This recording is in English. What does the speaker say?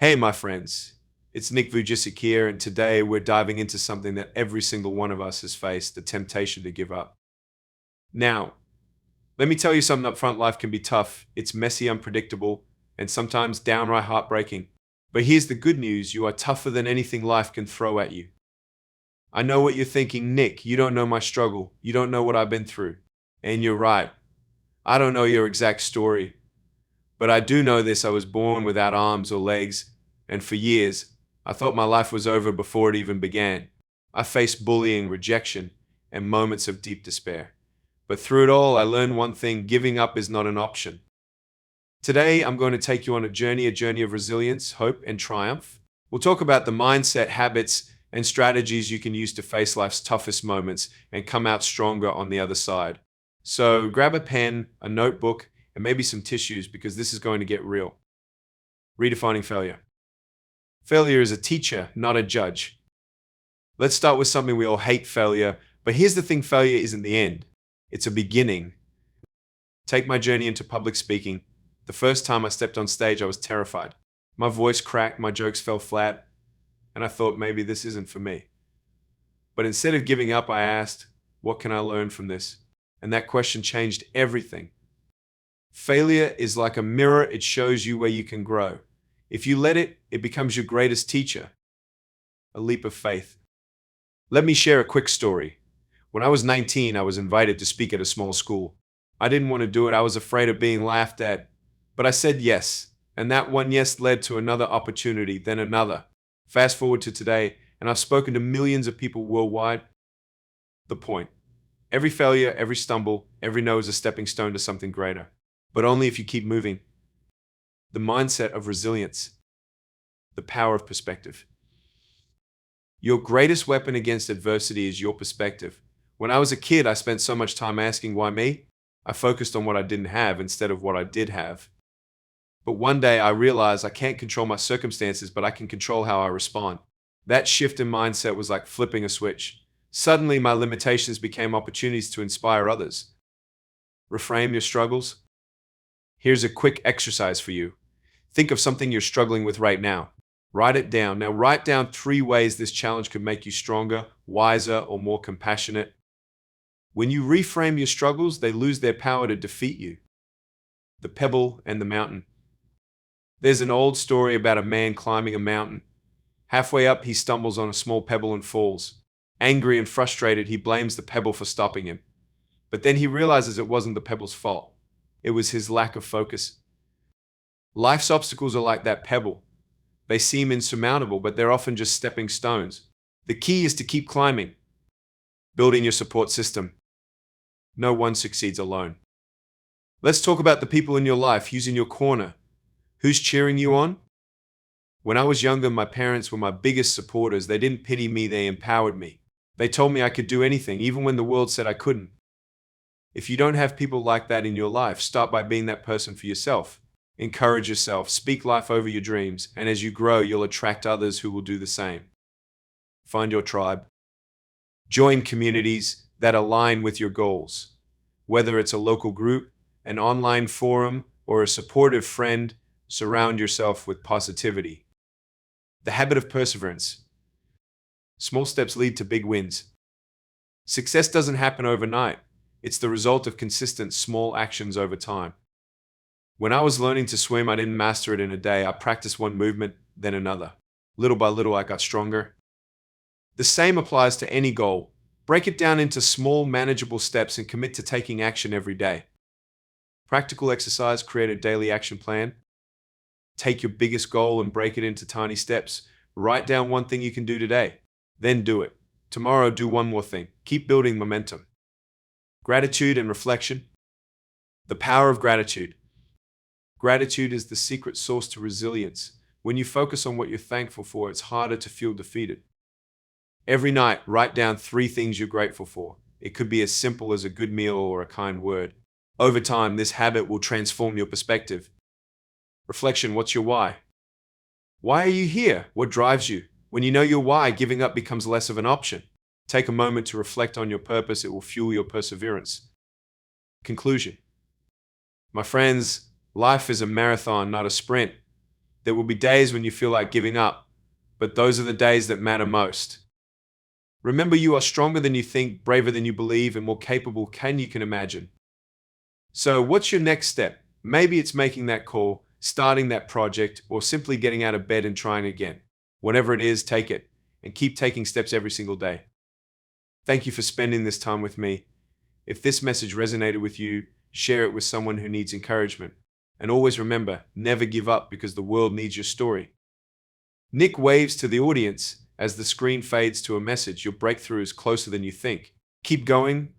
Hey, my friends. It's Nick Vujicic here, and today we're diving into something that every single one of us has faced, the temptation to give up. Now, let me tell you something up front, life can be tough. It's messy, unpredictable, and sometimes downright heartbreaking. But here's the good news, you are tougher than anything life can throw at you. I know what you're thinking, Nick, you don't know my struggle. You don't know what I've been through. And you're right. I don't know your exact story, but I do know this, I was born without arms or legs, and for years, I thought my life was over before it even began. I faced bullying, rejection, and moments of deep despair. But through it all, I learned one thing, giving up is not an option. Today, I'm going to take you on a journey of resilience, hope, and triumph. We'll talk about the mindset, habits, and strategies you can use to face life's toughest moments and come out stronger on the other side. So grab a pen, a notebook, and maybe some tissues because this is going to get real. Redefining failure. Failure is a teacher, not a judge. Let's start with something we all hate, failure. But here's the thing, failure isn't the end. It's a beginning. Take my journey into public speaking. The first time I stepped on stage, I was terrified. My voice cracked, my jokes fell flat, and I thought maybe this isn't for me. But instead of giving up, I asked, what can I learn from this? And that question changed everything. Failure is like a mirror, it shows you where you can grow. If you let it, it becomes your greatest teacher. A leap of faith. Let me share a quick story. When I was 19, I was invited to speak at a small school. I didn't want to do it, I was afraid of being laughed at. But I said yes, and that one yes led to another opportunity, then another. Fast forward to today, and I've spoken to millions of people worldwide. The point. Every failure, every stumble, every no is a stepping stone to something greater. But only if you keep moving. The mindset of resilience. The power of perspective. Your greatest weapon against adversity is your perspective. When I was a kid, I spent so much time asking why me. I focused on what I didn't have instead of what I did have. But one day I realized I can't control my circumstances, but I can control how I respond. That shift in mindset was like flipping a switch. Suddenly my limitations became opportunities to inspire others. Reframe your struggles. Here's a quick exercise for you. Think of something you're struggling with right now. Write it down. Now write down 3 ways this challenge could make you stronger, wiser, or more compassionate. When you reframe your struggles, they lose their power to defeat you. The pebble and the mountain. There's an old story about a man climbing a mountain. Halfway up, he stumbles on a small pebble and falls. Angry and frustrated, he blames the pebble for stopping him. But then he realizes it wasn't the pebble's fault. It was his lack of focus. Life's obstacles are like that pebble. They seem insurmountable, but they're often just stepping stones. The key is to keep climbing. Building your support system. No one succeeds alone. Let's talk about the people in your life, who's in your corner. Who's cheering you on? When I was younger, my parents were my biggest supporters. They didn't pity me, they empowered me. They told me I could do anything, even when the world said I couldn't. If you don't have people like that in your life, start by being that person for yourself. Encourage yourself, speak life over your dreams, and as you grow, you'll attract others who will do the same. Find your tribe. Join communities that align with your goals. Whether it's a local group, an online forum, or a supportive friend, surround yourself with positivity. The habit of perseverance. Small steps lead to big wins. Success doesn't happen overnight. It's the result of consistent small actions over time. When I was learning to swim, I didn't master it in a day. I practiced one movement, then another. Little by little, I got stronger. The same applies to any goal. Break it down into small, manageable steps and commit to taking action every day. Practical exercise, create a daily action plan. Take your biggest goal and break it into tiny steps. Write down one thing you can do today, then do it. Tomorrow, do one more thing. Keep building momentum. Gratitude and reflection. The power of gratitude. Gratitude is the secret sauce to resilience. When you focus on what you're thankful for, it's harder to feel defeated. Every night, write down 3 things you're grateful for. It could be as simple as a good meal or a kind word. Over time, this habit will transform your perspective. Reflection, what's your why? Why are you here? What drives you? When you know your why, giving up becomes less of an option. Take a moment to reflect on your purpose. It will fuel your perseverance. Conclusion. My friends, life is a marathon, not a sprint. There will be days when you feel like giving up, but those are the days that matter most. Remember, you are stronger than you think, braver than you believe, and more capable than you can imagine. So, what's your next step? Maybe it's making that call, starting that project, or simply getting out of bed and trying again. Whatever it is, take it, and keep taking steps every single day. Thank you for spending this time with me. If this message resonated with you, share it with someone who needs encouragement. And always remember, never give up because the world needs your story. Nick waves to the audience as the screen fades to a message. Your breakthrough is closer than you think. Keep going.